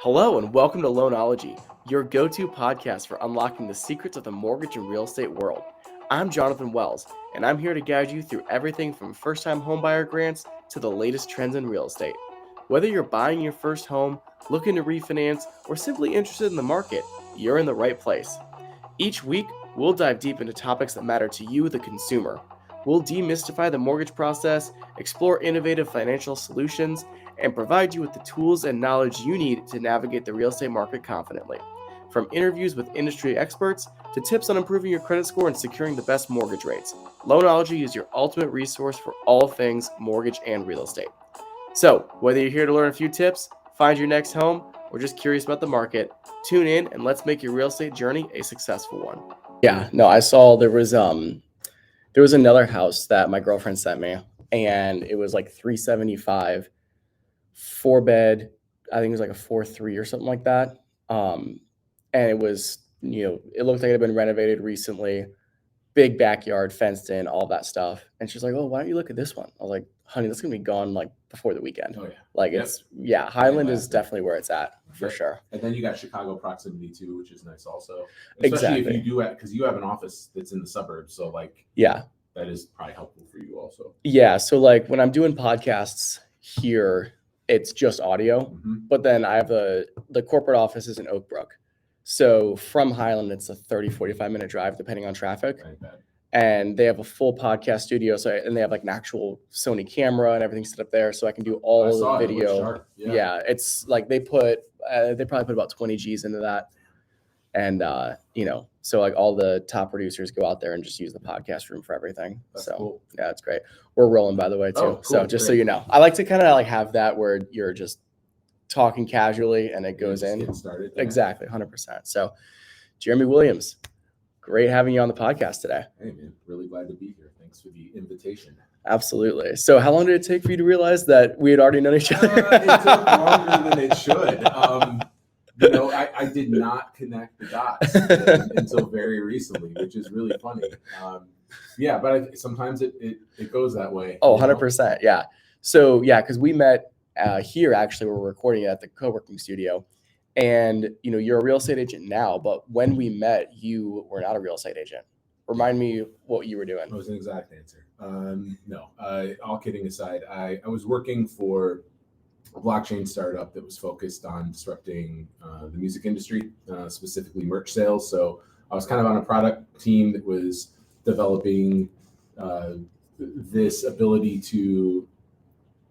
Hello and welcome to Loanology, your go-to podcast for unlocking the secrets of the mortgage and real estate world. I'm Jonathan Wells, and I'm here to guide you through everything from first-time homebuyer grants to the latest trends in real estate. Whether you're buying your first home, looking to refinance, or simply interested in the market, you're in the right place. Each week, we'll dive deep into topics that matter to you, the consumer. We'll demystify the mortgage process, explore innovative financial solutions, and provide you with the tools and knowledge you need to navigate the real estate market confidently. From interviews with industry experts to tips on improving your credit score and securing the best mortgage rates, Loanology is your ultimate resource for all things mortgage and real estate. So, whether you're here to learn a few tips, find your next home, or just curious about the market, tune in and let's make your real estate journey a successful one. Yeah, no, I saw there was another house that my girlfriend sent me, and it was like $375, 4-bed. I think it was like a 4.3 or something like that. And it was, it looked like it had been renovated recently, big backyard, fenced in, all that stuff. And she's like, "Oh, why don't you look at this one?" I was like, "Honey, that's gonna be gone like before the weekend." Oh yeah. Like Yep. Highland is definitely where it's at for Yep. sure. And then you got Chicago proximity too, which is nice also. Especially if you do it, because you have an office that's in the suburbs. So that is probably helpful for you also. Yeah. So like when I'm doing podcasts here, it's just audio. Mm-hmm. But then I have the corporate office is in Oak Brook. So from Highland, it's a 30-45 minute drive, depending on traffic. Right, bad. And they have a full podcast studio. And they have like an actual Sony camera and everything set up there. So I can do all the video. Yeah. It's like they probably put about 20 G's into that. And, so like all the top producers go out there and just use the podcast room for everything. That's so cool. Yeah, it's great. We're rolling, by the way, too. Oh, cool. So just so you know, I like to kind of like have that where you're just talking casually and it goes in. Getting started. Exactly. 100%. So Jeremy Williams, great having you on the podcast today. Hey man, really glad to be here. Thanks for the invitation. Absolutely. So how long did it take for you to realize that we had already known each other? It took longer than it should. I did not connect the dots until very recently, which is really funny. But sometimes it goes that way. Oh, 100%. Yeah. So, because we met here, actually, we're recording at the co-working studio. And, you're a real estate agent now, but when we met, you were not a real estate agent. Remind me what you were doing. That was an exact answer. No, all kidding aside, I was working for a blockchain startup that was focused on disrupting the music industry, specifically merch sales. So I was kind of on a product team that was developing this ability to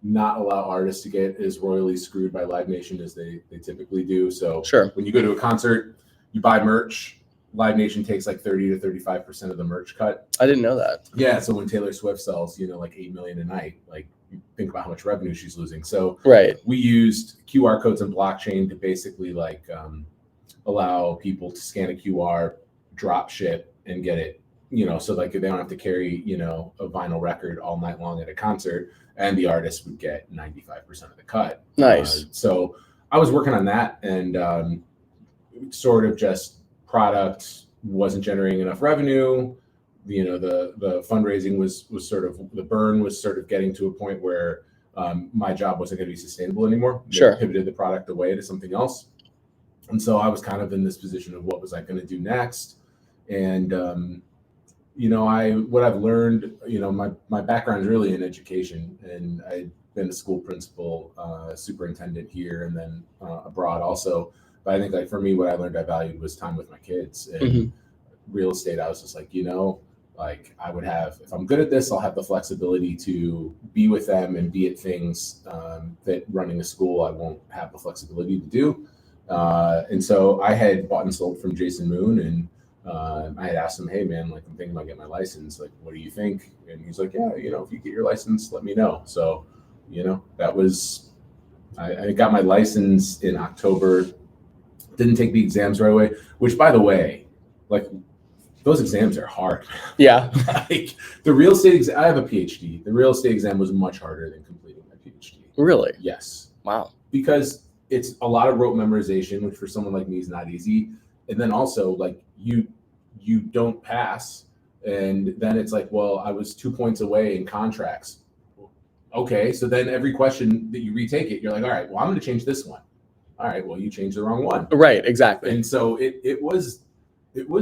not allow artists to get as royally screwed by Live Nation as they typically do. So Sure. When you go to a concert, you buy merch. Live Nation takes like 30 to 35% of the merch cut. I didn't know that. Yeah. So when Taylor Swift sells, like 8 million a night, like think about how much revenue she's losing. So right. We used QR codes and blockchain to basically allow people to scan a QR, drop ship, and get it, so like they don't have to carry, a vinyl record all night long at a concert, and the artist would get 95% of the cut. Nice. So I was working on that, and sort of just product wasn't generating enough revenue. The fundraising was sort of, the burn was sort of getting to a point where my job wasn't going to be sustainable anymore. Sure. They pivoted the product away to something else. And so I was kind of in this position of what was I going to do next? And, what I've learned, my background is really in education, and I've been a school principal, superintendent here, and then abroad also. But I think for me, what I learned I valued was time with my kids. And real estate, I was just I would have, if I'm good at this, I'll have the flexibility to be with them and be at things that running a school I won't have the flexibility to do. And so I had bought and sold from Jason Moon, and I had asked him, "Hey man, I'm thinking about getting my license. What do you think?" And he's like, "Yeah, if you get your license, let me know." So, that was, I got my license in October. Didn't take the exams right away, which, by the way, those exams are hard. Yeah. The real estate exam, I have a PhD. The real estate exam was much harder than completing my PhD. Really? Yes. Wow. Because it's a lot of rote memorization, which for someone like me is not easy. And then also you don't pass. And then it's I was 2 points away in contracts. Okay. So then every question that you retake it, you're like, all right, well, I'm going to change this one. all right, well, you changed the wrong one. Right, exactly. And so it was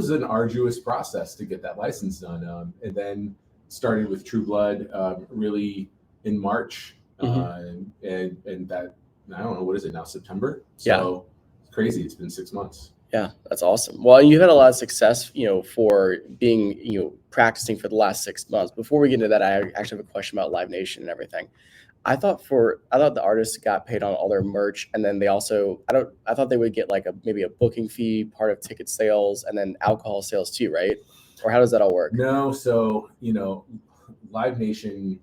an arduous process to get that license done. And then started with True Blood really in March. And that, I don't know, what is it now, September? So it's crazy. It's been 6 months. Yeah, that's awesome. Well, you've had a lot of success, for being, practicing for the last 6 months. Before we get into that, I actually have a question about Live Nation and everything. I thought the artists got paid on all their merch, and then they also, I thought they would get like maybe a booking fee, part of ticket sales, and then alcohol sales too, right? Or how does that all work? No, so Live Nation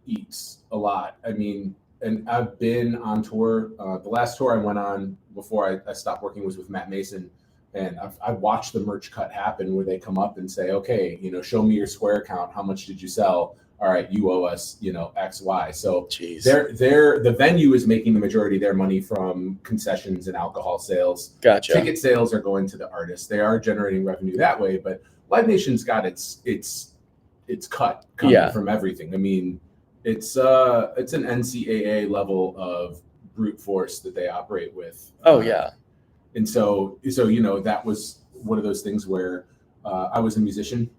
eats a lot. I mean, and I've been on tour. The last tour I went on before I stopped working was with Matt Mason, and I've watched the merch cut happen where they come up and say, okay, show me your Square account. How much did you sell? All right, you owe us, X, Y. So the venue is making the majority of their money from concessions and alcohol sales. Gotcha. Ticket sales are going to the artists. They are generating revenue that way, but Live Nation's got its cut coming from everything. I mean, it's an NCAA level of brute force that they operate with. And so that was one of those things where I was a musician.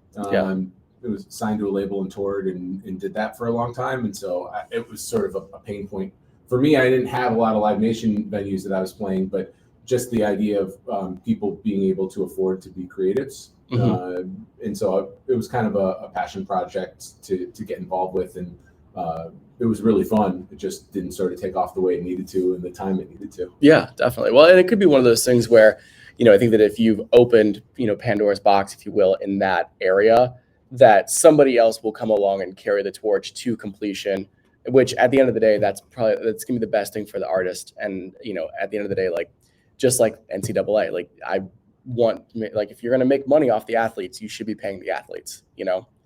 It was signed to a label and toured and did that for a long time. And so it was sort of a pain point for me. I didn't have a lot of Live Nation venues that I was playing, but just the idea of people being able to afford to be creatives. And so it was kind of a passion project to get involved with. And it was really fun. It just didn't sort of take off the way it needed to and the time it needed to. Yeah, definitely. Well, and it could be one of those things where, I think that if you've opened, Pandora's box, if you will, in that area, that somebody else will come along and carry the torch to completion, which at the end of the day, that's gonna be the best thing for the artist. And, at the end of the day, like, just like NCAA, like if you're going to make money off the athletes, you should be paying the athletes,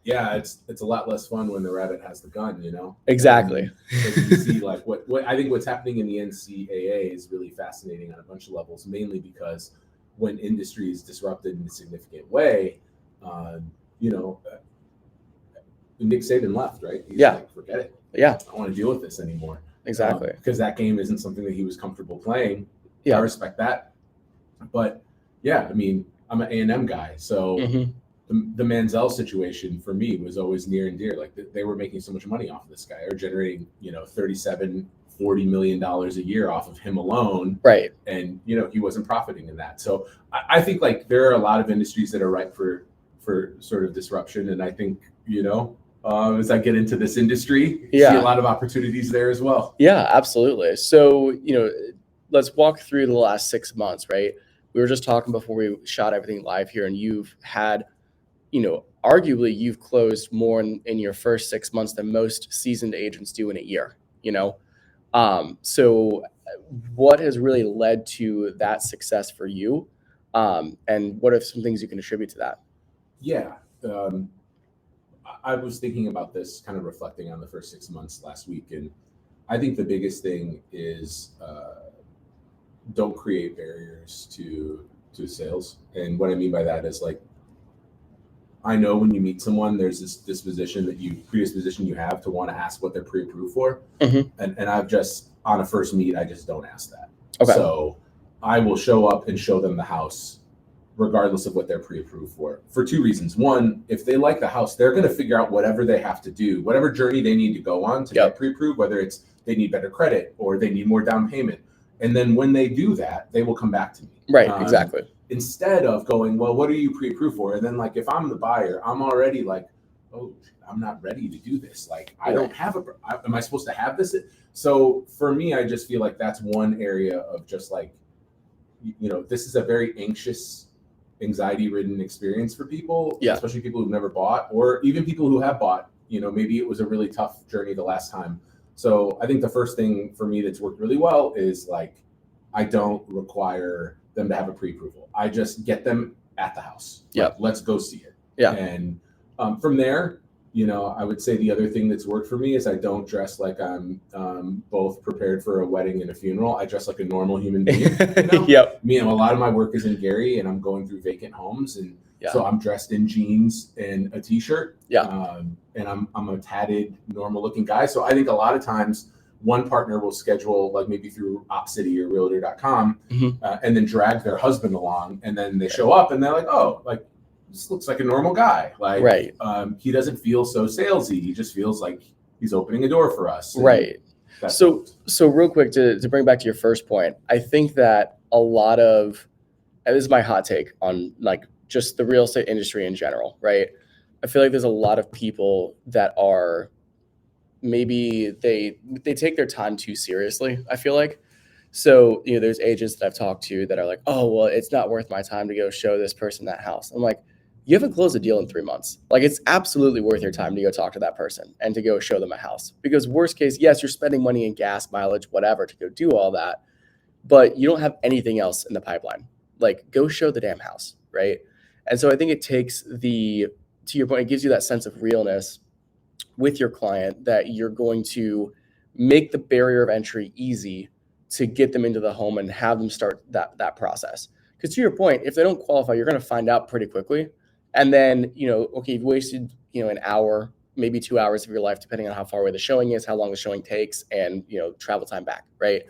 Yeah, it's a lot less fun when the rabbit has the gun, Exactly. You see, like what I think what's happening in the NCAA is really fascinating on a bunch of levels, mainly because when industry is disrupted in a significant way, Nick Saban left, right? He's like, forget it. Yeah. I don't want to deal with this anymore. Exactly. Because that game isn't something that he was comfortable playing. Yeah. I respect that. But yeah, I mean, I'm an A&M guy. So the Manziel situation for me was always near and dear. Like they were making so much money off of this guy. They were generating, $37-40 million a year off of him alone. Right. And, he wasn't profiting in that. So I think like there are a lot of industries that are ripe for sort of disruption. And I think, as I get into this industry, see a lot of opportunities there as well. Yeah, absolutely. So, let's walk through the last 6 months, right? We were just talking before we shot everything live here, and you've had, arguably you've closed more in your first 6 months than most seasoned agents do in a year, So what has really led to that success for you? And what are some things you can attribute to that? Yeah. I was thinking about this, kind of reflecting on the first 6 months last week. And I think the biggest thing is don't create barriers to sales. And what I mean by that is, like, I know when you meet someone, there's this predisposition you have to want to ask what they're pre-approved for. And I've just, on a first meet, I just don't ask that. Okay. So I will show up and show them the house regardless of what they're pre-approved for two reasons. One, if they like the house, they're going to figure out whatever they have to do, whatever journey they need to go on to get pre-approved, whether it's they need better credit or they need more down payment. And then when they do that, they will come back to me. Right, exactly. Instead of going, well, what are you pre-approved for? And then, like, if I'm the buyer, I'm already like, oh, I'm not ready to do this. Like, I don't have am I supposed to have this? So for me, I just feel like that's one area of just like, this is a very anxiety-ridden experience for people, especially people who've never bought, or even people who have bought. Maybe it was a really tough journey the last time. So I think the first thing for me that's worked really well is, like, I don't require them to have a pre-approval. I just get them at the house. Like, let's go see it. Yeah. And from there, I would say the other thing that's worked for me is I don't dress like I'm both prepared for a wedding and a funeral. I dress like a normal human being. A lot of my work is in Gary, and I'm going through vacant homes, and so I'm dressed in jeans and a t-shirt. And I'm a tatted, normal looking guy. So I think a lot of times one partner will schedule, like maybe through OpCity or Realtor.com, and then drag their husband along, and then they show up and they're like, oh, like this looks like a normal guy. Like, he doesn't feel so salesy. He just feels like he's opening a door for us. Right. So real quick to bring back to your first point, I think that a lot of, and this is my hot take on like just the real estate industry in general, right? I feel like there's a lot of people that are maybe they take their time too seriously, I feel like. So, there's agents that I've talked to that are like, oh, well, it's not worth my time to go show this person that house. I'm like, you haven't closed a deal in 3 months. Like, it's absolutely worth your time to go talk to that person and to go show them a house. Because worst case, yes, you're spending money in gas, mileage, whatever to go do all that, but you don't have anything else in the pipeline. Like, go show the damn house, right? And so I think it takes to your point, it gives you that sense of realness with your client that you're going to make the barrier of entry easy to get them into the home and have them start that process. Because to your point, if they don't qualify, you're going to find out pretty quickly. And then, okay, you've wasted, an hour, maybe 2 hours of your life, depending on how far away the showing is, how long the showing takes, and, travel time back, right?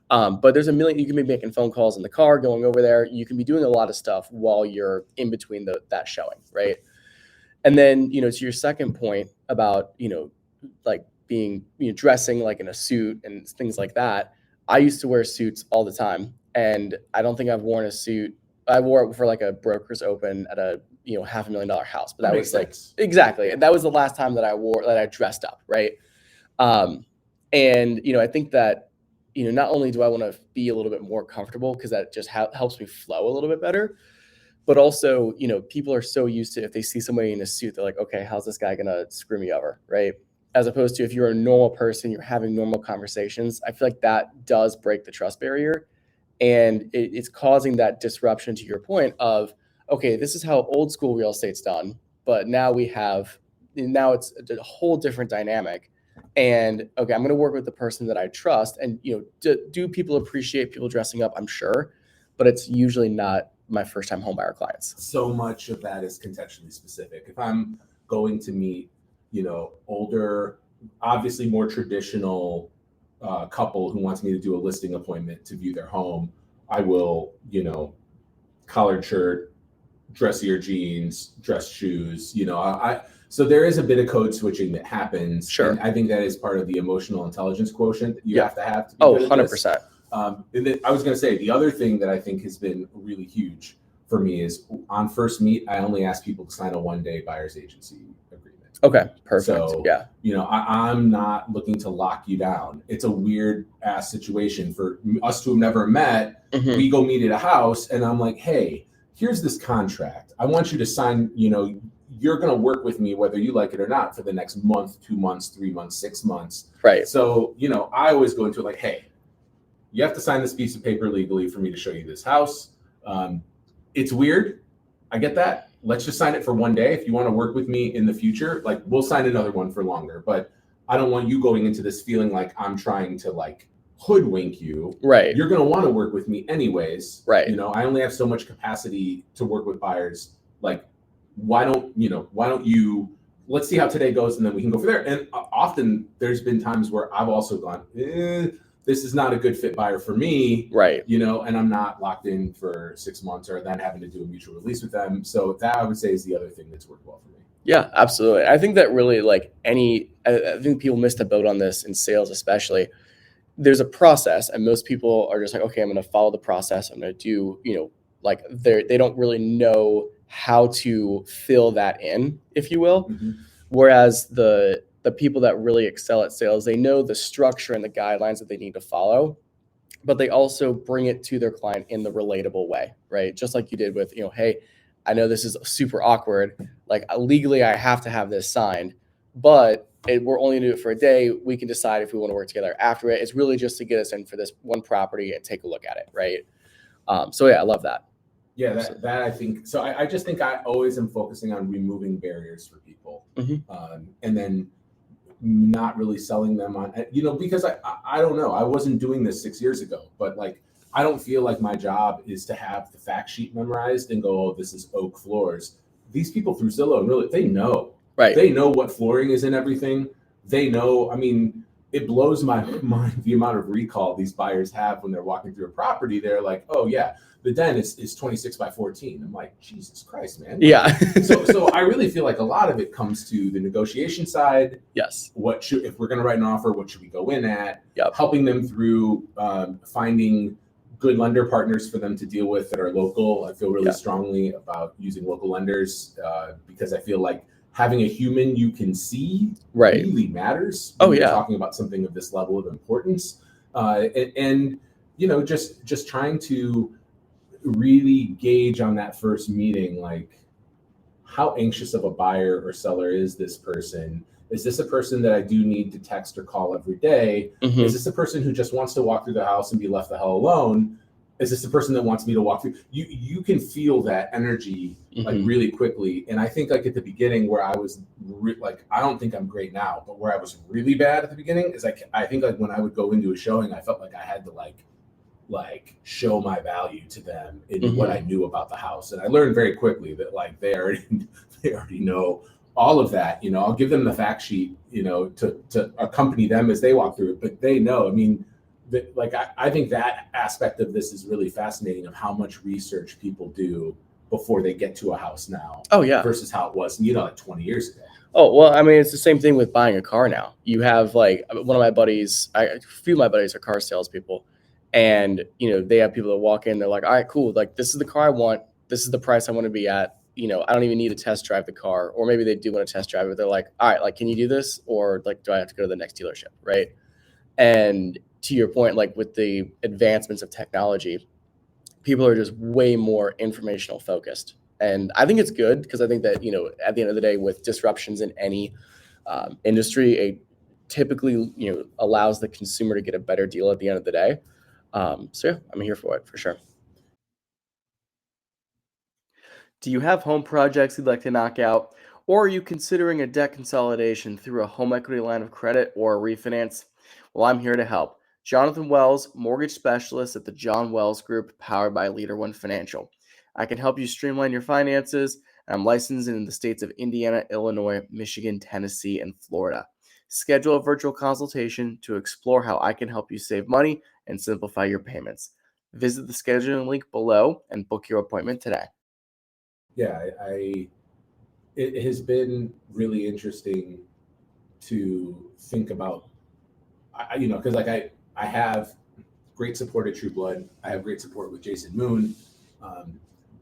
But there's a million, you can be making phone calls in the car, going over there. You can be doing a lot of stuff while you're in between that showing, right? And then, to your second point about, like being, dressing like in a suit and things like that. I used to wear suits all the time. And I don't think I've worn a suit. I wore it for like a broker's open at a, $500,000 house. But that was like, exactly. And that was the last time that I dressed up. Right. And, I think that, not only do I want to be a little bit more comfortable because that just helps me flow a little bit better, but also, people are so used to if they see somebody in a suit, they're like, okay, how's this guy going to screw me over? Right. As opposed to if you're a normal person, you're having normal conversations. I feel like that does break the trust barrier. And it's causing that disruption to your point of, okay, this is how old school real estate's done. But now it's a whole different dynamic. And okay, I'm going to work with the person that I trust. And, do people appreciate people dressing up? I'm sure. But it's usually not my first time home buyer clients. So much of that is contextually specific. If I'm going to meet, older, obviously more traditional couple who wants me to do a listing appointment to view their home, I will, collared shirt, dressier jeans, dress shoes, so there is a bit of code switching that happens. Sure. And I think that is part of the emotional intelligence quotient that you have to have. To be 100%. And then I was going to say, the other thing that I think has been really huge for me is on first meet, I only ask people to sign a 1-day buyer's agency agreement. Okay, perfect. So, yeah, I'm not looking to lock you down. It's a weird ass situation for us to have never met. Mm-hmm. We go meet at a house and I'm like, hey, here's this contract. I want you to sign, you're going to work with me whether you like it or not for the next month, 2 months, 3 months, 6 months. Right. So, I always go into it like, hey, you have to sign this piece of paper legally for me to show you this house. It's weird. I get that. Let's just sign it for 1 day. If you want to work with me in the future, like we'll sign another one for longer, but I don't want you going into this feeling like I'm trying to like hoodwink you. Right. You're going to want to work with me anyways. Right. I only have so much capacity to work with buyers. Like, why don't you, let's see how today goes and then we can go from there. And often there's been times where I've also gone, this is not a good fit buyer for me. Right. And I'm not locked in for 6 months or then having to do a mutual release with them. So that I would say is the other thing that's worked well for me. Yeah, absolutely. I think that really I think people miss the boat on this in sales, especially. There's a process and most people are just like, okay, I'm going to follow the process. I'm going to do, they don't really know how to fill that in, if you will. Mm-hmm. Whereas the people that really excel at sales, they know the structure and the guidelines that they need to follow, but they also bring it to their client in the relatable way, right? Just like you did with, hey, I know this is super awkward. Like legally, I have to have this signed, but we're only gonna do it for a day. We can decide if we want to work together after it. It's really just to get us in for this one property and take a look at it, right? So yeah, I love that. Yeah, that I think, so I just think I always am focusing on removing barriers for people. Mm-hmm. And then not really selling them on, because I don't know, I wasn't doing this 6 years ago, but like, I don't feel like my job is to have the fact sheet memorized and go, oh, this is oak floors. These people through Zillow, really, they know. Right. They know what flooring is in everything. They know, it blows my mind the amount of recall these buyers have when they're walking through a property. They're like, oh yeah, the den is 26 by 14. I'm like, Jesus Christ, man. Yeah. So I really feel like a lot of it comes to the negotiation side. Yes. If we're going to write an offer, what should we go in at? Yep. Helping them through finding good lender partners for them to deal with that are local. I feel really strongly about using local lenders because I feel like having a human you can see really matters when you're talking about something of this level of importance. And you know, just trying to really gauge on that first meeting, like how anxious of a buyer or seller is this person? Is this a person that I do need to text or call every day? Is this a person who just wants to walk through the house and be left the hell alone? Is this the person that wants me to walk through? You can feel that energy like really quickly. And I think like at the beginning where I was like, I don't think I'm great now, but where I was really bad at the beginning is like, I think like when I would go into a showing, I felt like I had to like show my value to them in what I knew about the house. And I learned very quickly that like they already know all of that. You know, I'll give them the fact sheet, you know, to accompany them as they walk through it, but they know. I mean, like I think that aspect of this is really fascinating of how much research people do before they get to a house now. Oh yeah. Versus how it was, you know, like 20 years ago. Oh, well, I mean, it's the same thing with buying a car now. You have like one of my buddies, a few of my buddies are car salespeople, and you know, they have people that walk in, they're like, all right, cool. Like, this is the car I want. This is the price I want to be at. You know, I don't even need to test drive the car, or maybe they do want to test drive it. They're like, all right, like, can you do this? Or like, do I have to go to the next dealership? Right. And to your point, like with the advancements of technology, people are just way more informational focused. And I think it's good because I think that, you know, at the end of the day, with disruptions in any industry, it typically, you know, allows the consumer to get a better deal at the end of the day. So yeah, I'm here for it for sure. Do you have home projects you'd like to knock out? Or are you considering a debt consolidation through a home equity line of credit or a refinance? Well, I'm here to help. Jonathan Wells, mortgage specialist at the John Wells Group, powered by Leader One Financial. I can help you streamline your finances. I'm licensed in the states of Indiana, Illinois, Michigan, Tennessee, and Florida. Schedule a virtual consultation to explore how I can help you save money and simplify your payments. Visit the scheduling link below and book your appointment today. Yeah, it has been really interesting to think about, you know, because like I have great support at True Blood. I have great support with Jason Moon.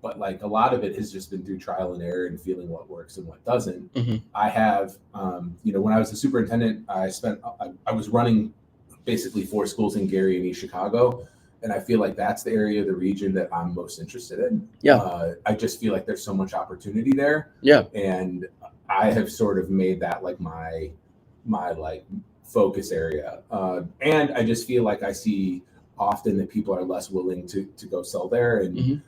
But like a lot of it has just been through trial and error and feeling what works and what doesn't. I have, you know, when I was the superintendent, I was running basically 4 schools in Gary and East Chicago. And I feel like that's the area of the region that I'm most interested in. Yeah. I just feel like there's so much opportunity there. Yeah. And I have sort of made that like my like focus area. And I just feel like I see often that people are less willing to go sell there. And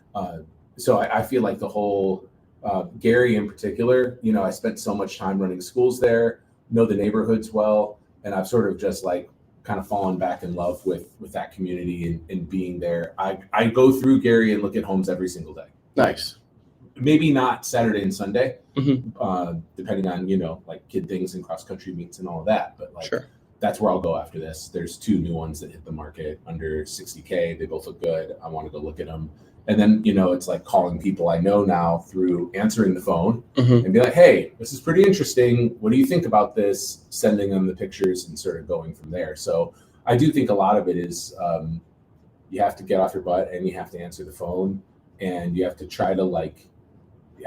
so I feel like the whole Gary in particular, you know, I spent so much time running schools there, know the neighborhoods well, and I've sort of just like kind of fallen back in love with that community and being there. I go through Gary and look at homes every single day. Nice. Maybe not Saturday and Sunday, depending on, you know, like kid things and cross country meets and all of that. But like, that's where I'll go after this. There's 2 new ones that hit the market under 60K. They both look good. I want to go look at them. And then, you know, it's like calling people I know now through answering the phone and be like, hey, this is pretty interesting. What do you think about this? Sending them the pictures and sort of going from there. So I do think a lot of it is you have to get off your butt and you have to answer the phone and you have to try to like,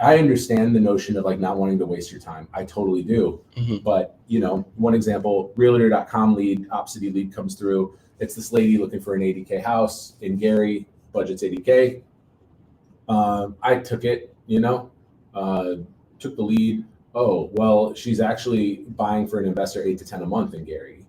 I understand the notion of like not wanting to waste your time. I totally do. But, you know, one example, realtor.com lead, Opcity lead comes through. It's this lady looking for an 80K house in Gary, budget's 80K. I took it, you know, took the lead. Oh, well, she's actually buying for an investor 8 to 10 a month in Gary,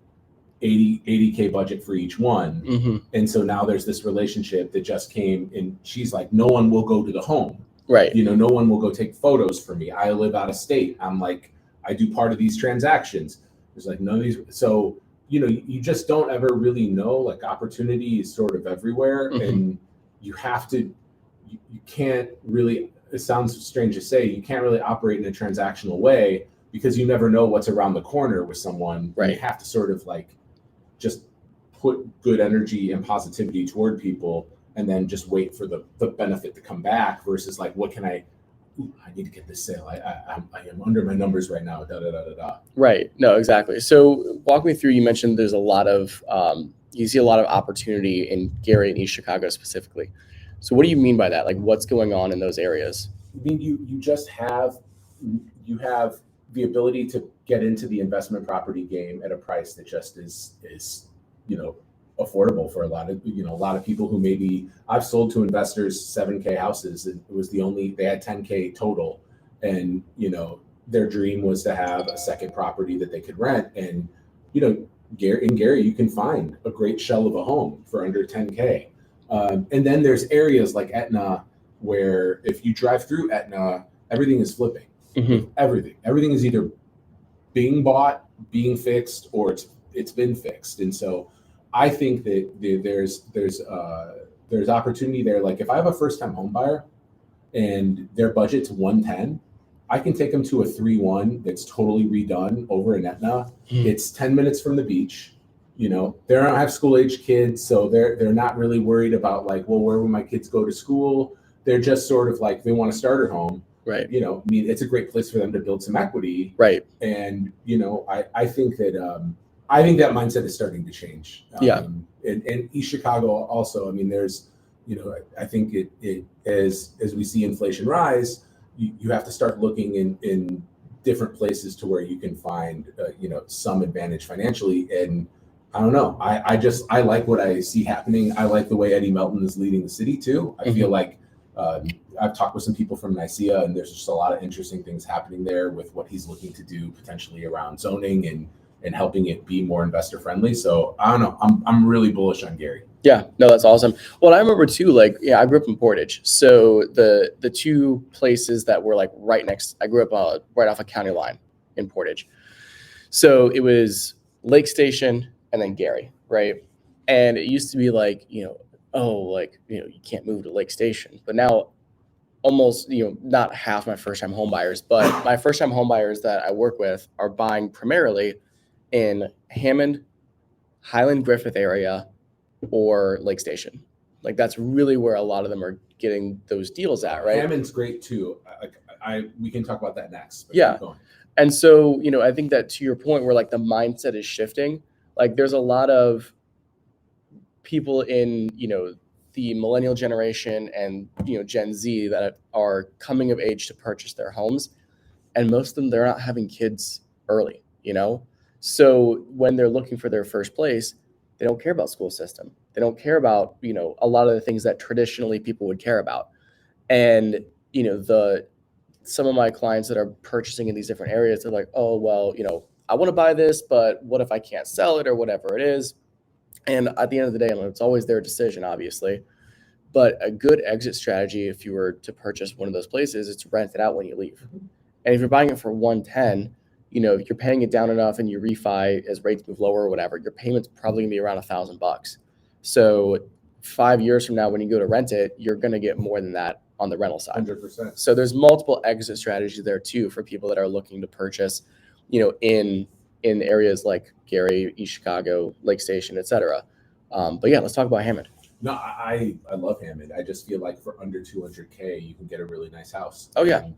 80K budget for each one. And so now there's this relationship that just came and she's like, no one will go to the home. Right. You know, no one will go take photos for me. I live out of state. I'm like, I do part of these transactions. There's like none of these. So, you know, you just don't ever really know, like opportunity is sort of everywhere and you have to, you can't really, it sounds strange to say, you can't really operate in a transactional way because you never know what's around the corner with someone. Right. You have to sort of like just put good energy and positivity toward people and then just wait for the benefit to come back versus like, what can I need to get this sale. I am under my numbers right now. Right. No, exactly. So walk me through, you mentioned there's a lot of, you see a lot of opportunity in Gary and East Chicago specifically. So what do you mean by that? Like what's going on in those areas? I mean, you just have the ability to get into the investment property game at a price that just is affordable for a lot of people who maybe I've sold to investors 7K houses, and it was they had 10K total, and their dream was to have a second property that they could rent, and in Gary you can find a great shell of a home for under 10K, and then there's areas like Etna where if you drive through Etna, everything is flipping. Mm-hmm. Everything is either being bought, being fixed, or it's been fixed. And so I think that there's opportunity there. Like if I have a first time home buyer and their budget's 110, I can take them to a 3-1 that's totally redone over in Etna. Mm. It's 10 minutes from the beach. They don't have school age kids, so they're not really worried about like, well, where will my kids go to school? They're just sort of like, they want a starter home. Right. I mean, it's a great place for them to build some equity. Right. And, I think that mindset is starting to change. Yeah. And East Chicago also, I mean, there's, I think it as we see inflation rise, you have to start looking in different places to where you can find, some advantage financially. And I don't know, I like what I see happening. I like the way Eddie Melton is leading the city too. I feel like, I've talked with some people from Nicaea, and there's just a lot of interesting things happening there with what he's looking to do potentially around zoning and helping it be more investor friendly. So I don't know. I'm really bullish on Gary. Yeah, no, that's awesome. Well, I remember too, I grew up in Portage. So the two places that were like right next, I grew up right off a county line in Portage. So it was Lake Station and then Gary, right? And it used to be like, you can't move to Lake Station. But now almost, not half my first time home buyers, but my first time home buyers that I work with are buying primarily in Hammond, Highland Griffith area, or Lake Station. Like that's really where a lot of them are getting those deals at, right? Hammond's great too. We can talk about that next. Yeah. And so, I think that to your point where like the mindset is shifting, like there's a lot of people in, the millennial generation and, Gen Z that are coming of age to purchase their homes. And most of them, they're not having kids early, So when they're looking for their first place, they don't care about school system. They don't care about, a lot of the things that traditionally people would care about. And, some of my clients that are purchasing in these different areas, they're like, oh, well, I want to buy this, but what if I can't sell it or whatever it is? And at the end of the day, it's always their decision, obviously. But a good exit strategy, if you were to purchase one of those places, is to rent it out when you leave. Mm-hmm. And if you're buying it for 110, if you're paying it down enough and you refi as rates move lower or whatever, your payment's probably gonna be around $1,000. So 5 years from now, when you go to rent it, you're gonna get more than that on the rental side. 100%. So there's multiple exit strategies there too for people that are looking to purchase, in areas like Gary, East Chicago, Lake Station, etc. But yeah, let's talk about Hammond. No, I love Hammond. I just feel like for under 200K, you can get a really nice house. Oh yeah.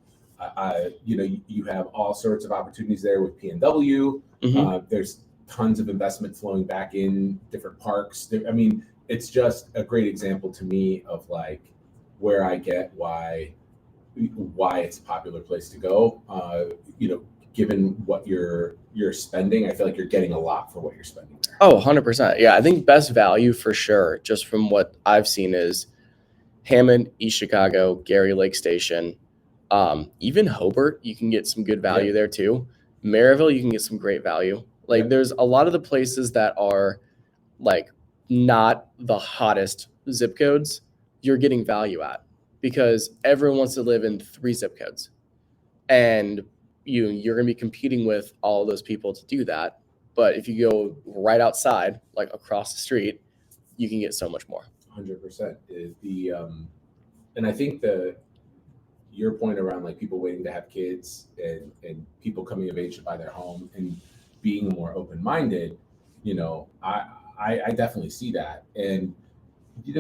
You have all sorts of opportunities there with P&W. Mm-hmm. There's tons of investment flowing back in different parks. It's just a great example to me of like where I get why it's a popular place to go. Given what you're spending, I feel like you're getting a lot for what you're spending there. Oh, 100%. Yeah, I think best value for sure, just from what I've seen, is Hammond, East Chicago, Gary, Lake Station. Even Hobart, you can get some good value there too. Maryville, you can get some great value. There's a lot of the places that are like not the hottest zip codes, you're getting value at, because everyone wants to live in 3 zip codes. And you're going to be competing with all those people to do that. But if you go right outside, like across the street, you can get so much more. 100%. And I think your point around like people waiting to have kids and people coming of age to buy their home and being more open-minded, I definitely see that. And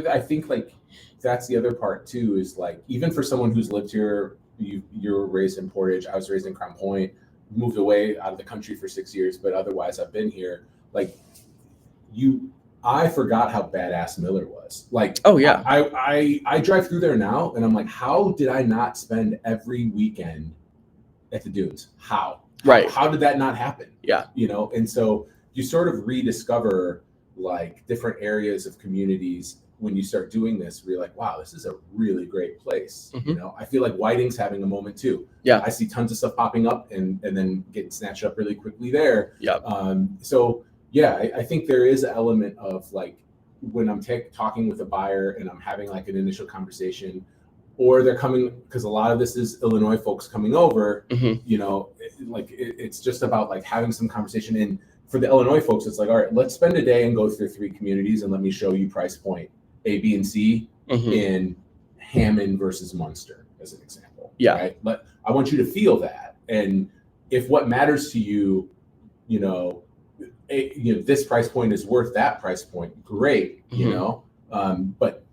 I think like that's the other part too, is like, even for someone who's lived here, you're raised in Portage, I was raised in Crown Point, moved away out of the country for 6 years, but otherwise I've been here. Like I forgot how badass Miller was. Like, oh yeah, I drive through there now and I'm like, how did I not spend every weekend at the dunes? Right. How did that not happen? Yeah. And so you sort of rediscover like different areas of communities when you start doing this, where you're like, wow, this is a really great place. I feel like Whiting's having a moment too. Yeah. I see tons of stuff popping up and then getting snatched up really quickly there. Yeah. So yeah, I think there is an element of like, when I'm talking with a buyer and I'm having like an initial conversation, or they're coming, because a lot of this is Illinois folks coming over, it's just about like having some conversation. And for the Illinois folks, it's like, all right, let's spend a day and go through 3 communities and let me show you price point A, B, and C in Hammond versus Munster, as an example. Yeah. Right? But I want you to feel that. And if what matters to you, this price point is worth that price point, great, but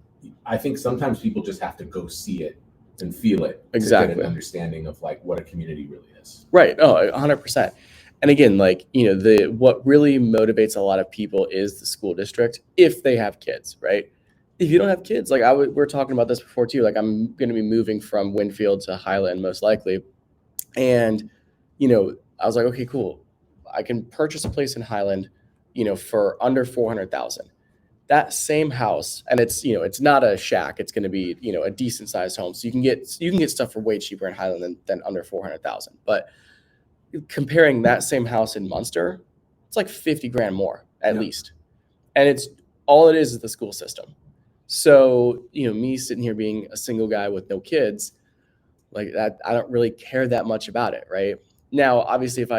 I think sometimes people just have to go see it and feel it exactly, to get an understanding of like what a community really is. Right. Oh, 100%. And again, like, what really motivates a lot of people is the school district if they have kids, right? If you don't have kids, like we're talking about this before too, like I'm going to be moving from Winfield to Highland most likely. And, I was like, okay, cool. I can purchase a place in Highland, for under 400,000. That same house, and it's not a shack. It's going to be, a decent sized home. So you can get stuff for way cheaper in Highland than under 400,000. But comparing that same house in Munster, it's like 50 grand more at least. And it's all it is the school system. So, me sitting here being a single guy with no kids, like that, I don't really care that much about it. Right now, obviously if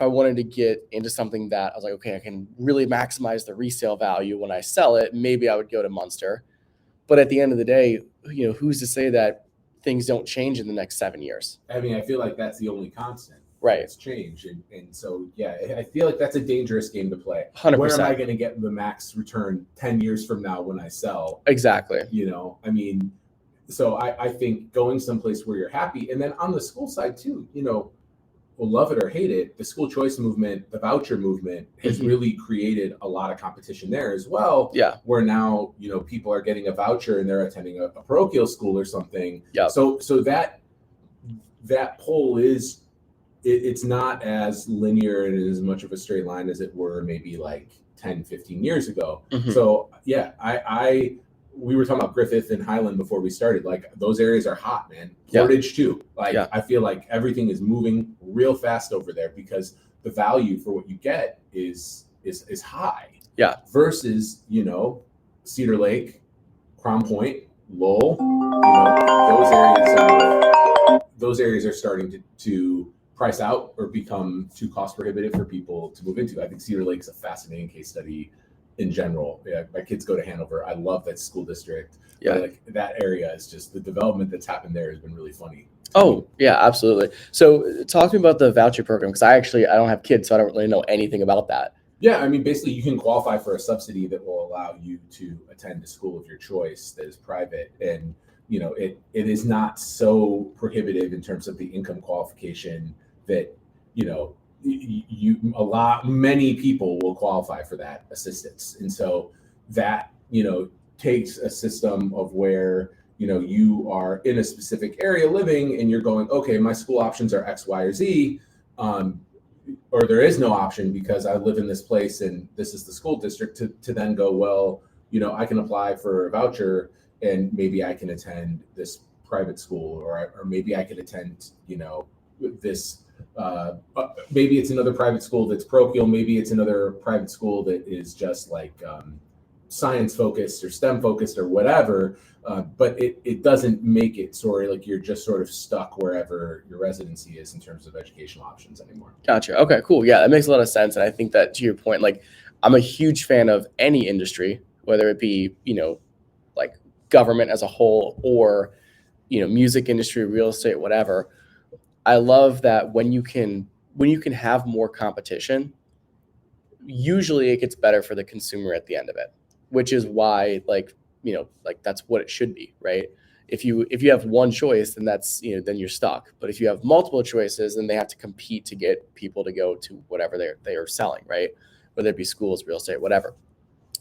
I wanted to get into something that I was like, okay, I can really maximize the resale value when I sell it, maybe I would go to Munster. But at the end of the day, who's to say that things don't change in the next 7 years? I mean, I feel like that's the only constant. Right. It's change. And so, yeah, I feel like that's a dangerous game to play. 100%. Where am I going to get the max return 10 years from now when I sell? Exactly. I mean, so I think going someplace where you're happy. And then on the school side too, well, love it or hate it, the school choice movement, the voucher movement has really created a lot of competition there as well. Yeah. Where now, people are getting a voucher and they're attending a parochial school or something. Yeah. So that poll is, it's not as linear and as much of a straight line as it were maybe like 10, 15 years ago. So yeah, we were talking about Griffith and Highland before we started. Like those areas are hot, man. Portage too. Like I feel like everything is moving real fast over there because the value for what you get is high. Yeah. Versus, Cedar Lake, Crown Point, Lowell, those areas are starting to price out or become too cost prohibitive for people to move into. I think Cedar Lake's a fascinating case study in general. Yeah, my kids go to Hanover. I love that school district. Yeah, like that area is just, the development that's happened there has been really funny. Oh yeah, absolutely. So talk to me about the voucher program, because I don't have kids, so I don't really know anything about that. Yeah, I mean, basically you can qualify for a subsidy that will allow you to attend a school of your choice that is private, and it is not so prohibitive in terms of the income qualification that many people will qualify for that assistance. And so that takes a system of where you are in a specific area living and you're going, okay, my school options are X, Y, or Z, or there is no option because I live in this place and this is the school district, to then go, well, I can apply for a voucher and maybe I can attend this private school, or maybe I could attend this maybe it's another private school that's parochial, maybe it's another private school that is just like science focused or STEM focused or whatever, but it doesn't make it sort of like you're just sort of stuck wherever your residency is in terms of educational options anymore. Gotcha. Okay, cool. Yeah, that makes a lot of sense. And I think that, to your point, like I'm a huge fan of any industry, whether it be like government as a whole or music industry, real estate, whatever. I love that when you can have more competition, usually it gets better for the consumer at the end of it, which is why like that's what it should be, right? If you have one choice, then that's then you're stuck. But if you have multiple choices, then they have to compete to get people to go to whatever they are selling, right? Whether it be schools, real estate, whatever.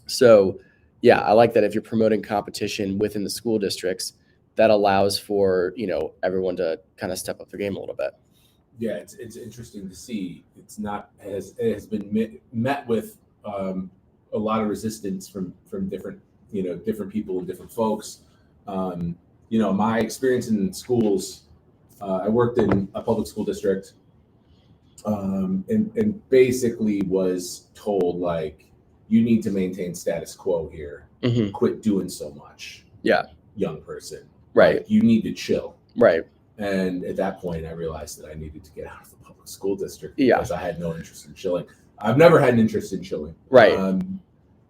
So yeah, I like that if you're promoting competition within the school districts, that allows for everyone to kind of step up their game a little bit. Yeah, it's interesting to see. It has been met with a lot of resistance from different different people and different folks. My experience in schools, I worked in a public school district, and basically was told like, you need to maintain status quo here. Mm-hmm. Quit doing so much. Yeah, young person. Right. Like, you need to chill. Right. And at that point, I realized that I needed to get out of the public school district Yeah. because I had no interest in chilling. I've never had an interest in chilling. Right.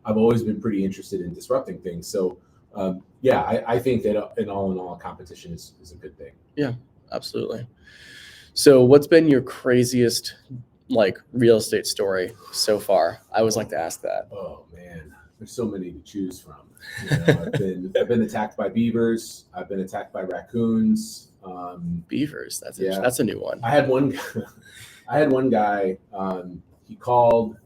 I've always been pretty interested in disrupting things. So, I think that in all, competition is a good thing. Yeah, absolutely. So what's been your craziest like real estate story so far? I always like to ask that. Oh man, there's so many to choose from. I've been attacked by beavers. I've been attacked by raccoons. Beavers. That's a new one. I had one guy. He called.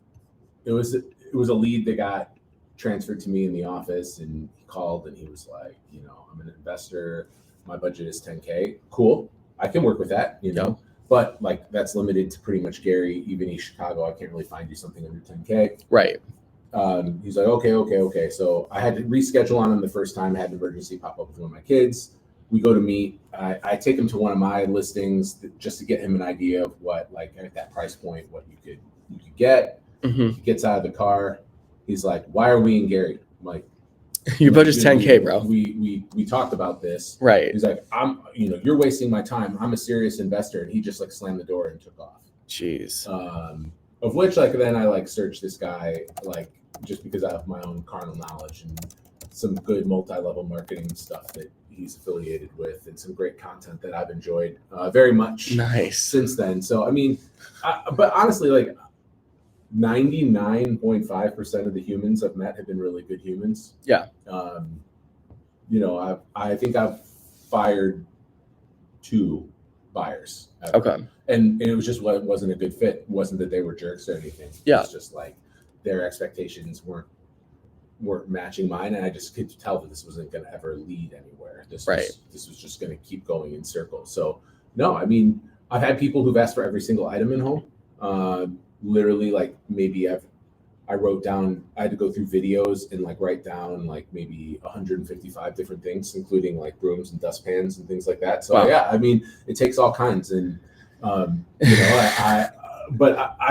It was a lead that got transferred to me in the office, and he called and he was like, I'm an investor. My budget is $10K. Cool. I can work with that. But like, that's limited to pretty much Gary, even East Chicago. I can't really find you something under 10K. Right. He's like, okay. So I had to reschedule on him the first time. I had an emergency pop up with one of my kids. We go to meet. I take him to one of my listings just to get him an idea of what, like, at that price point, what you could get. Mm-hmm. He gets out of the car. He's like, why are we in Gary? I'm like, your budget's 10K, bro. We talked about this. Right. He's like, you're wasting my time. I'm a serious investor. And he just like slammed the door and took off. Jeez. Of which, like, then I like searched this guy, like, just because I have my own carnal knowledge and some good multi-level marketing stuff that he's affiliated with, and some great content that I've enjoyed very much. Nice. Since then. So, I mean, but honestly, like, 99.5% of the humans I've met have been really good humans. Yeah. I think I've fired 2 buyers. Ever. Okay. And it was just what wasn't a good fit. It wasn't that they were jerks or anything. Yeah. It was just like their expectations weren't matching mine, and I just could tell that this wasn't going to ever lead anywhere. This was just going to keep going in circles. So no, I mean, I've had people who've asked for every single item in home. Literally, like, maybe I wrote down, I had to go through videos and like write down like maybe 155 different things, including like brooms and dustpans and things like that. So wow. Yeah, I mean, it takes all kinds, and I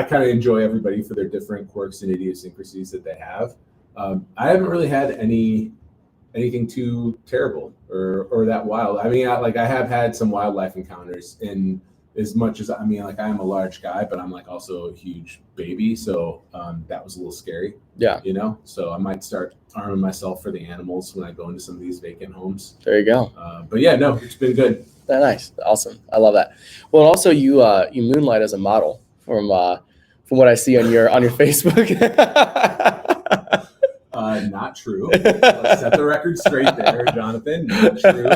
kind of enjoy everybody for their different quirks and idiosyncrasies that they have. I haven't really had anything too terrible or that wild. I mean, I have had some wildlife encounters, in as much as, I mean, like, I am a large guy, but I'm like also a huge baby. So that was a little scary. Yeah. So I might start arming myself for the animals when I go into some of these vacant homes. There you go. But yeah, no, it's been good. Nice. Awesome. I love that. Well, also you moonlight as a model from what I see on your Facebook. Not true. Let's set the record straight there, Jonathan. Not true.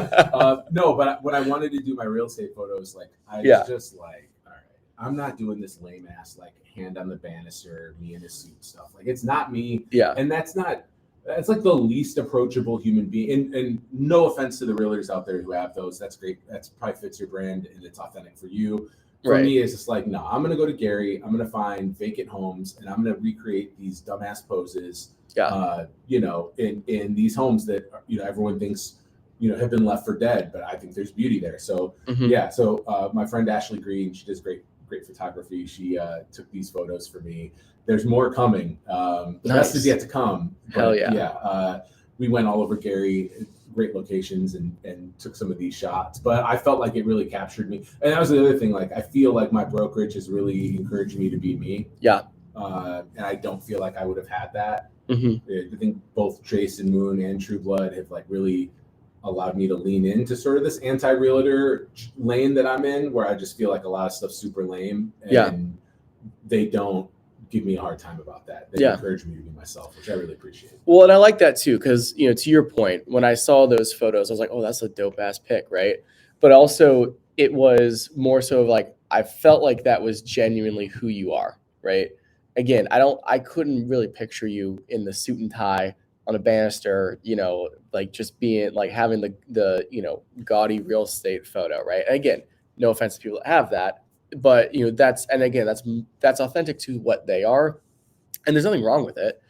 No, but when I wanted to do my real estate photos, like, I was just like, all right, I'm not doing this lame ass, like, hand on the banister, me in a suit stuff. Like, it's not me. Yeah. And that's like the least approachable human being. And no offense to the realtors out there who have those. That's great. That's probably fits your brand and it's authentic for you. For me, it's just like, no, I'm going to go to Gary. I'm going to find vacant homes and I'm going to recreate these dumbass poses. Yeah. In these homes that, everyone thinks, have been left for dead, but I think there's beauty there. So, yeah. So, my friend Ashley Green, she does great photography. She took these photos for me. There's more coming. The best is yet to come. Hell yeah. Yeah. We went all over Gary, great locations, and took some of these shots, but I felt like it really captured me. And that was the other thing. Like, I feel like my brokerage has really encouraged me to be me. Yeah. And I don't feel like I would have had that. I think both Jason Moon and True Blood have like really allowed me to lean into sort of this anti-realtor lane that I'm in, where I just feel like a lot of stuff's super lame and they don't give me a hard time about that. They encourage me to be myself, which I really appreciate. Well, and I like that too, because, to your point, when I saw those photos, I was like, oh, that's a dope ass pic, right? But also it was more so of like, I felt like that was genuinely who you are, right? Again, I couldn't really picture you in the suit and tie on a banister, like just being like having the gaudy real estate photo, right? And again, no offense to people that have that, but that's authentic to what they are, and there's nothing wrong with it.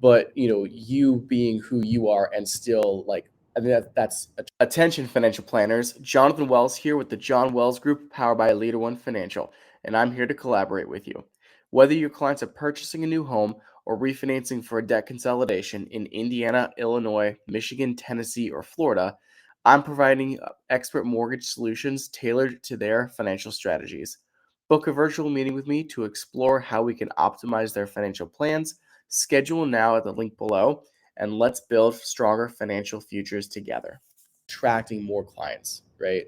But you being who you are and still like, I think that's attention, financial planners. Jonathan Wells here with the John Wells Group, powered by Leader One Financial, and I'm here to collaborate with you. Whether your clients are purchasing a new home or refinancing for a debt consolidation in Indiana, Illinois, Michigan, Tennessee, or Florida, I'm providing expert mortgage solutions tailored to their financial strategies. Book a virtual meeting with me to explore how we can optimize their financial plans. Schedule now at the link below, and let's build stronger financial futures together. Attracting more clients, right?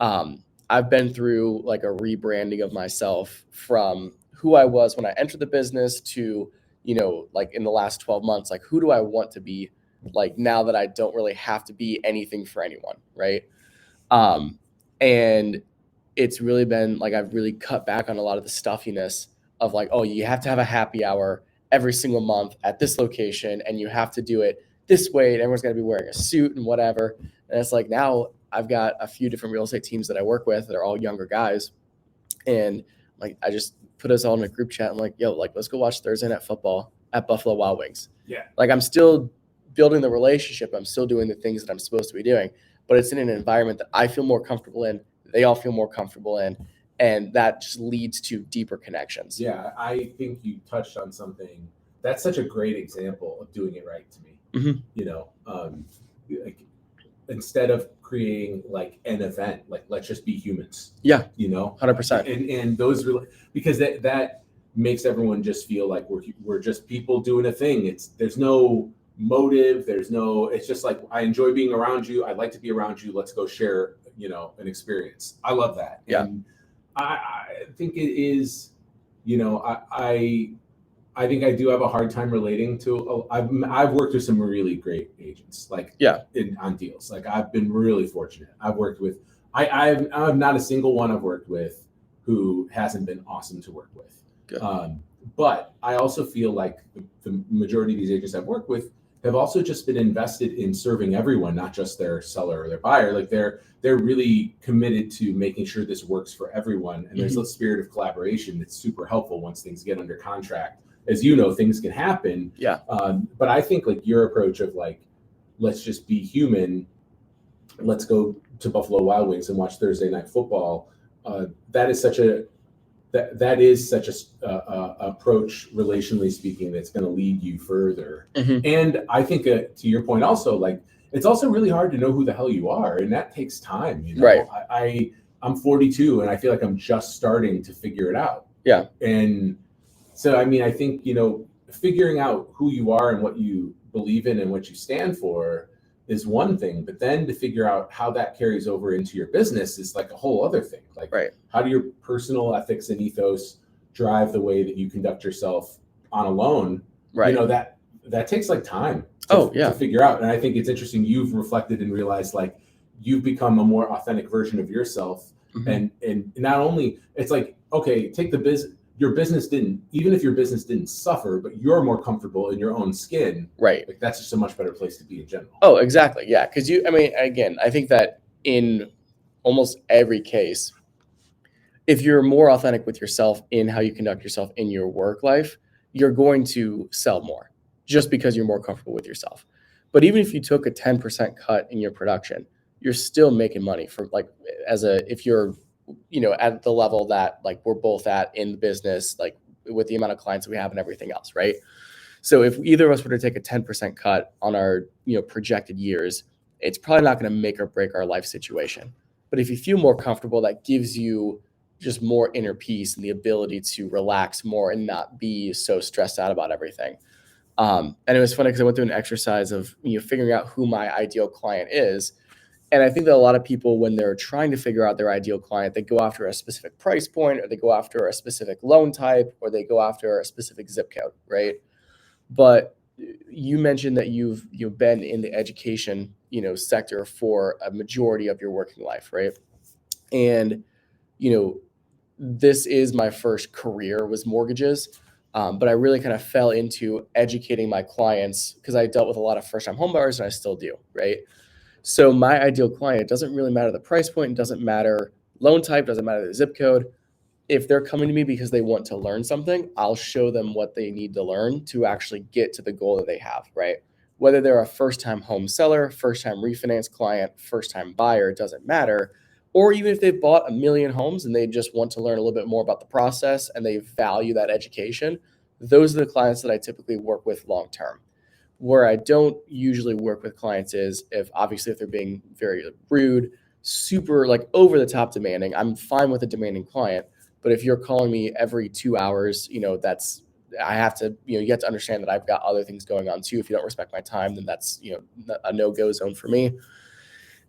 I've been through like a rebranding of myself from who I was when I entered the business to, like in the last 12 months, like who do I want to be like now that I don't really have to be anything for anyone, right? And it's really been like I've really cut back on a lot of the stuffiness of like, oh, you have to have a happy hour every single month at this location, and you have to do it this way, and everyone's got to be wearing a suit and whatever. And it's like now I've got a few different real estate teams that I work with that are all younger guys, and like I just put us all in a group chat. I'm like, yo, like let's go watch Thursday Night Football at Buffalo Wild Wings. Yeah. Like I'm still building the relationship. I'm still doing the things that I'm supposed to be doing, but it's in an environment that I feel more comfortable in. They all feel more comfortable in, and that just leads to deeper connections. Yeah, I think you touched on something. That's such a great example of doing it right to me. Mm-hmm. Like, instead of creating like an event, like let's just be humans. Yeah, 100%. And those really, because that makes everyone just feel like we're just people doing a thing. There's no motive. It's just like, I enjoy being around you. I'd like to be around you. Let's go share, an experience. I love that. Yeah. And I think it is, I think I do have a hard time relating to. I've worked with some really great agents, like on deals. Like I've been really fortunate. I've worked with. I'm not a single one I've worked with who hasn't been awesome to work with. Good. But I also feel like the majority of these agents I've worked with have also just been invested in serving everyone, not just their seller or their buyer. Like they're really committed to making sure this works for everyone. And there's a spirit of collaboration that's super helpful once things get under contract. As you know, things can happen. Yeah. But I think like your approach of like, let's just be human. Let's go to Buffalo Wild Wings and watch Thursday Night Football. That is such a approach, relationally speaking, that's going to lead you further. Mm-hmm. And I think to your point also, like it's also really hard to know who the hell you are, and that takes time. Right. I'm 42, and I feel like I'm just starting to figure it out. Yeah. And so, I mean, I think, figuring out who you are and what you believe in and what you stand for is one thing, but then to figure out how that carries over into your business is like a whole other thing. Like, how do your personal ethics and ethos drive the way that you conduct yourself on a loan? Right. That takes like time to figure out. And I think it's interesting. You've reflected and realized like you've become a more authentic version of yourself. Mm-hmm. And not only it's like, okay, take the business. Your business even if your business didn't suffer, but you're more comfortable in your own skin. Right. Like that's just a much better place to be in general. Oh, exactly. Yeah. Because again, I think that in almost every case, if you're more authentic with yourself in how you conduct yourself in your work life, you're going to sell more just because you're more comfortable with yourself. But even if you took a 10% cut in your production, you're still making money for like if you're at the level that like we're both at in the business, like with the amount of clients we have and everything else, right? So if either of us were to take a 10% cut on our projected years, it's probably not going to make or break our life situation. But if you feel more comfortable, that gives you just more inner peace and the ability to relax more and not be so stressed out about everything. And it was funny because I went through an exercise of figuring out who my ideal client is. And I think that a lot of people, when they're trying to figure out their ideal client, they go after a specific price point, or they go after a specific loan type, or they go after a specific zip code, right? But you mentioned that you've been in the education, sector for a majority of your working life, right? And you know, this is my first career was mortgages, but I really kind of fell into educating my clients because I dealt with a lot of first-time homebuyers, and I still do, right? So my ideal client, it doesn't really matter the price point, it doesn't matter loan type, doesn't matter the zip code. If they're coming to me because they want to learn something, I'll show them what they need to learn to actually get to the goal that they have, right? Whether they're a first-time home seller, first-time refinance client, first-time buyer, it doesn't matter. Or even if they've bought a million homes and they just want to learn a little bit more about the process and they value that education, those are the clients that I typically work with long term. Where I don't usually work with clients is if they're being very rude, super like over the top demanding. I'm fine with a demanding client, but if you're calling me every 2 hours, I have to, you have to understand that I've got other things going on too. If you don't respect my time, then that's, a no-go zone for me.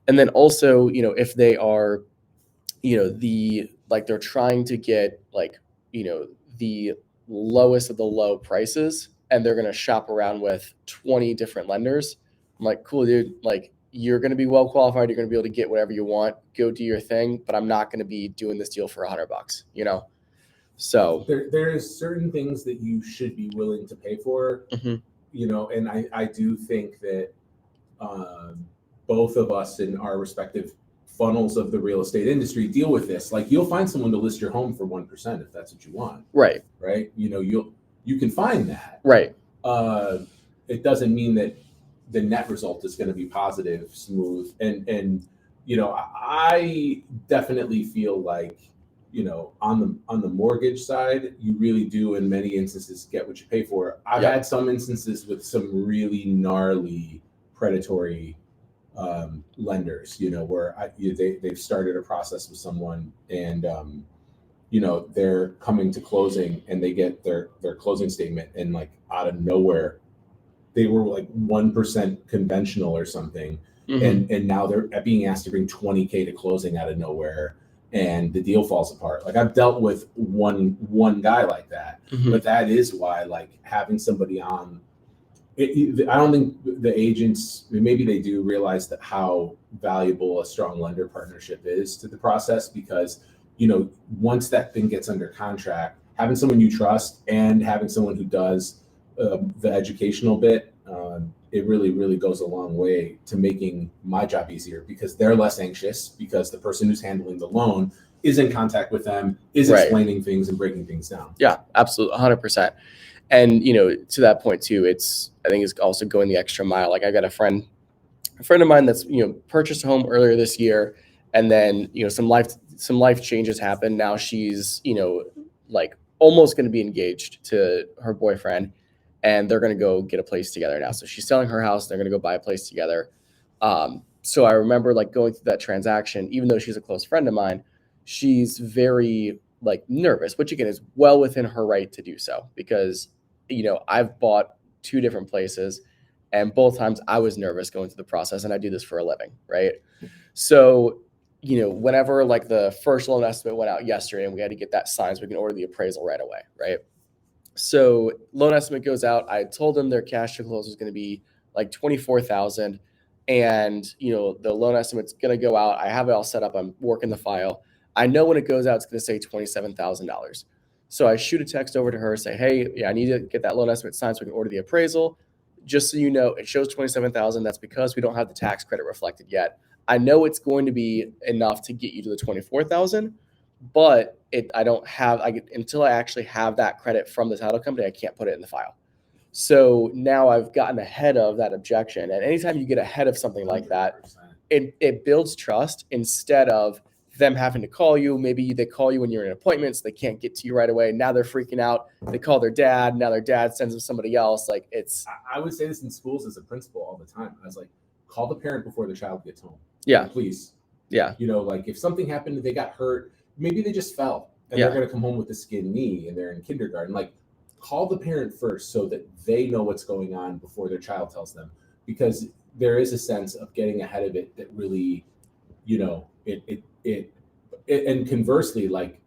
And then also, if they are, they're trying to get the lowest of the low prices and they're going to shop around with 20 different lenders. I'm like, cool, dude. Like, you're going to be well qualified. You're going to be able to get whatever you want. Go do your thing. But I'm not going to be doing this deal for $100, So there is certain things that you should be willing to pay for, and I do think that both of us in our respective funnels of the real estate industry deal with this. Like, you'll find someone to list your home for 1% if that's what you want. Right. You can find that. Right. It doesn't mean that the net result is going to be positive, smooth, and I definitely feel like on the mortgage side, you really do in many instances get what you pay for. I've had some instances with some really gnarly predatory lenders, where they've started a process with someone and they're coming to closing and they get their closing statement and like out of nowhere they were like 1% conventional or something, and now they're being asked to bring 20K to closing out of nowhere, and the deal falls apart. Like, I've dealt with one guy like that, but that is why, like, having somebody on it, I don't think the agents, maybe they do realize that how valuable a strong lender partnership is to the process, because once that thing gets under contract, having someone you trust and having someone who does the educational bit, it really, really goes a long way to making my job easier, because they're less anxious because the person who's handling the loan is in contact with them, is explaining things and breaking things down. Yeah, absolutely. 100%. And, to that point too, I think it's also going the extra mile. Like, I got a friend of mine that's, purchased a home earlier this year, and then, some life changes happen. Now she's, like almost going to be engaged to her boyfriend, and they're going to go get a place together now. So she's selling her house. They're going to go buy a place together. So I remember like going through that transaction, even though she's a close friend of mine, she's very like nervous, which again is well within her right to do so, because, I've bought 2 different places and both times I was nervous going through the process, and I do this for a living. Right. So, whenever like the first loan estimate went out yesterday and we had to get that signed so we can order the appraisal right away. Right. So loan estimate goes out. I told them their cash to close was going to be like 24,000, and the loan estimate's going to go out. I have it all set up. I'm working the file. I know when it goes out, it's going to say $27,000. So I shoot a text over to her, say, hey, yeah, I need to get that loan estimate signed so we can order the appraisal. Just so you know, it shows 27,000. That's because we don't have the tax credit reflected yet. I know it's going to be enough to get you to the 24,000, but until I actually have that credit from the title company, I can't put it in the file. So now I've gotten ahead of that objection. And anytime you get ahead of something like that, it builds trust instead of them having to call you. Maybe they call you when you're in an appointment, so they can't get to you right away. Now they're freaking out. They call their dad. Now their dad sends them somebody else. Like, it's. I would say this in schools as a principal all the time. I was like, call the parent before the child gets home. Yeah. Please. Yeah. Like if something happened, they got hurt, maybe they just fell and they're going to come home with a skinned knee and they're in kindergarten. Like, call the parent first so that they know what's going on before their child tells them, because there is a sense of getting ahead of it that really and conversely, like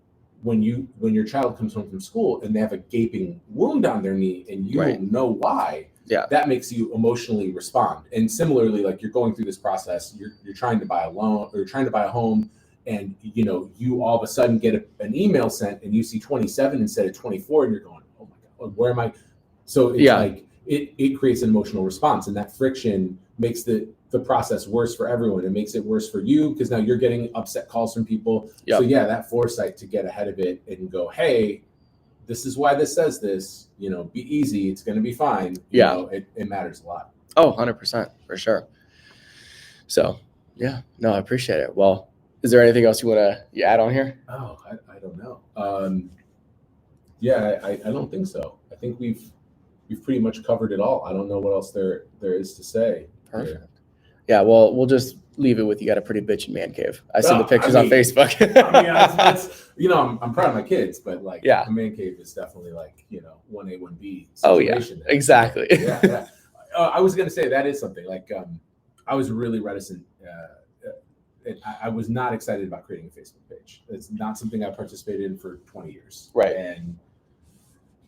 when your child comes home from school and they have a gaping wound on their knee and you Right. don't know why, Yeah. that makes you emotionally respond. And similarly, like you're going through this process, you're trying to buy a loan or you're trying to buy a home, and you all of a sudden get an email sent and you see 27 instead of 24, and you're going, oh my God, where am I? So it's like it creates an emotional response, and that friction makes the process worse for everyone. It makes it worse for you because now you're getting upset calls from people. Yep. So yeah, that foresight to get ahead of it and go, hey, this is why this says this, be easy. It's going to be fine. It matters a lot. Oh, 100% for sure. So yeah, no, I appreciate it. Well, is there anything else you want to add on here? Oh, I don't know. Yeah, I don't think so. I think we've pretty much covered it all. I don't know what else there is to say. Perfect. Here. Yeah, well, we'll just leave it with you got a pretty bitchy man cave. I see the pictures on Facebook. That's I'm proud of my kids, but like Yeah. the man cave is definitely like 1A 1B situation. Oh yeah, there. exactly. Yeah. I was gonna say that is something like I was really reticent. I was not excited about creating a Facebook page. It's not something I participated in for 20 years. Right. And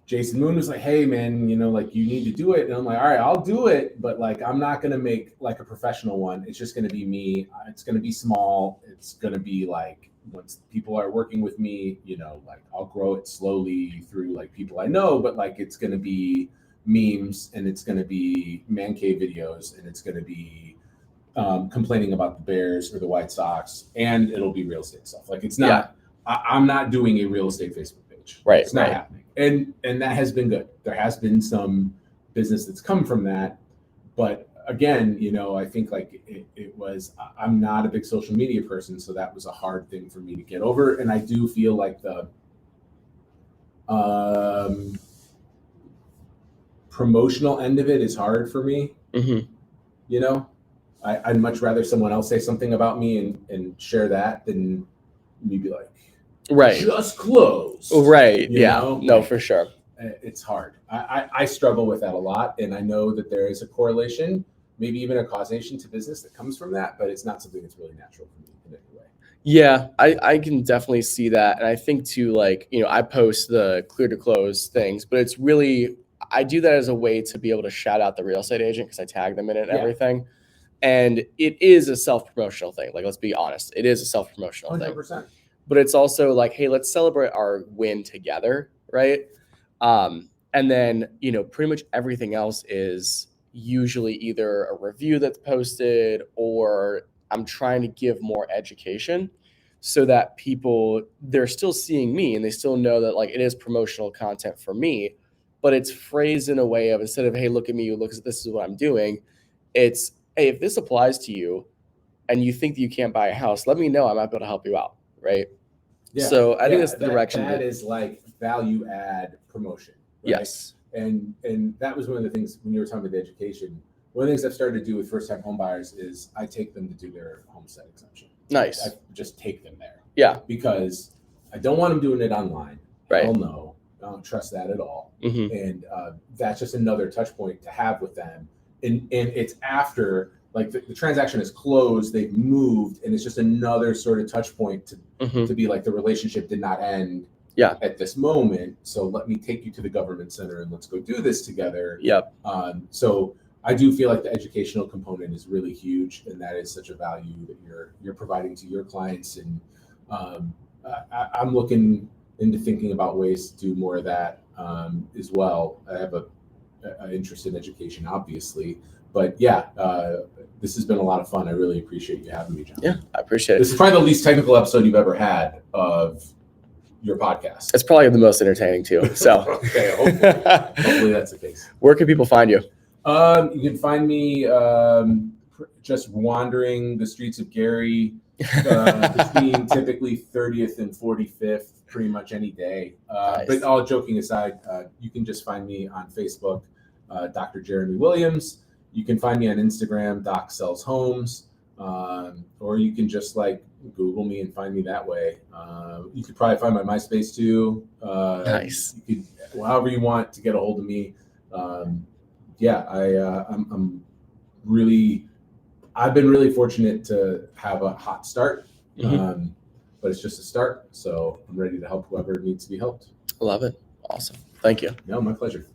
Jason Moon was like, hey man, like you need to do it. And I'm like, all right, I'll do it. But like, I'm not going to make like a professional one. It's just going to be me. It's going to be small. It's going to be like, once people are working with me, like I'll grow it slowly through like people I know, but like, it's going to be memes and it's going to be man cave videos and it's going to be complaining about the Bears or the White Sox, and it'll be real estate stuff. Like it's not, I'm not doing a real estate Facebook page. Right. It's not happening. And that has been good. There has been some business that's come from that. But again, I think like it was, I'm not a big social media person. So that was a hard thing for me to get over. And I do feel like the promotional end of it is hard for me. Mm-hmm. I'd much rather someone else say something about me and share that than me be like, right, just close. Right. No, for sure. It's hard. I struggle with that a lot. And I know that there is a correlation, maybe even a causation to business that comes from that, but it's not something that's really natural for me in any way. Yeah, I can definitely see that. And I think too, like, I post the clear to close things, but it's really, I do that as a way to be able to shout out the real estate agent because I tag them in it and everything. And it is a self-promotional thing. Like, let's be honest. It is a self-promotional 100%. thing. But it's also like, hey, let's celebrate our win together, right? And then, pretty much everything else is usually either a review that's posted or I'm trying to give more education so that people, they're still seeing me and they still know that like it is promotional content for me, but it's phrased in a way of instead of, hey, look at me, this is what I'm doing. It's, hey, if this applies to you and you think that you can't buy a house, let me know. I might be able to help you out. Right. Yeah. So I think that's the direction. That is like value add promotion. Right? Yes. And that was one of the things when you were talking about the education. One of the things I've started to do with first time home buyers is I take them to do their homestead exemption. Nice. I just take them there. Yeah. Because I don't want them doing it online. Right. Hell no. I don't trust that at all. Mm-hmm. And that's just another touch point to have with them. And it's after like the transaction is closed, they've moved, and it's just another sort of touch point to be like the relationship did not end at this moment. So let me take you to the government center and let's go do this together. Yep. So I do feel like the educational component is really huge, and that is such a value that you're providing to your clients. And I'm looking into thinking about ways to do more of that as well. I have an interest in education, obviously. But yeah, this has been a lot of fun. I really appreciate you having me, John. Yeah, I appreciate it. This is probably the least technical episode you've ever had of your podcast. It's probably the most entertaining too. So okay, hopefully that's the case. Where can people find you? You can find me just wandering the streets of Gary between typically 30th and 45th, pretty much any day. Nice. But all joking aside, you can just find me on Facebook, Dr. Jeremy Williams. You can find me on Instagram, Doc Sells Homes, or you can just like Google me and find me that way. You could probably find my MySpace too. Nice. You could, however you want to get a hold of me. I'm really, I've been really fortunate to have a hot start, Mhm. but it's just a start. So I'm ready to help whoever needs to be helped. Love it. Awesome. Thank you. No, my pleasure.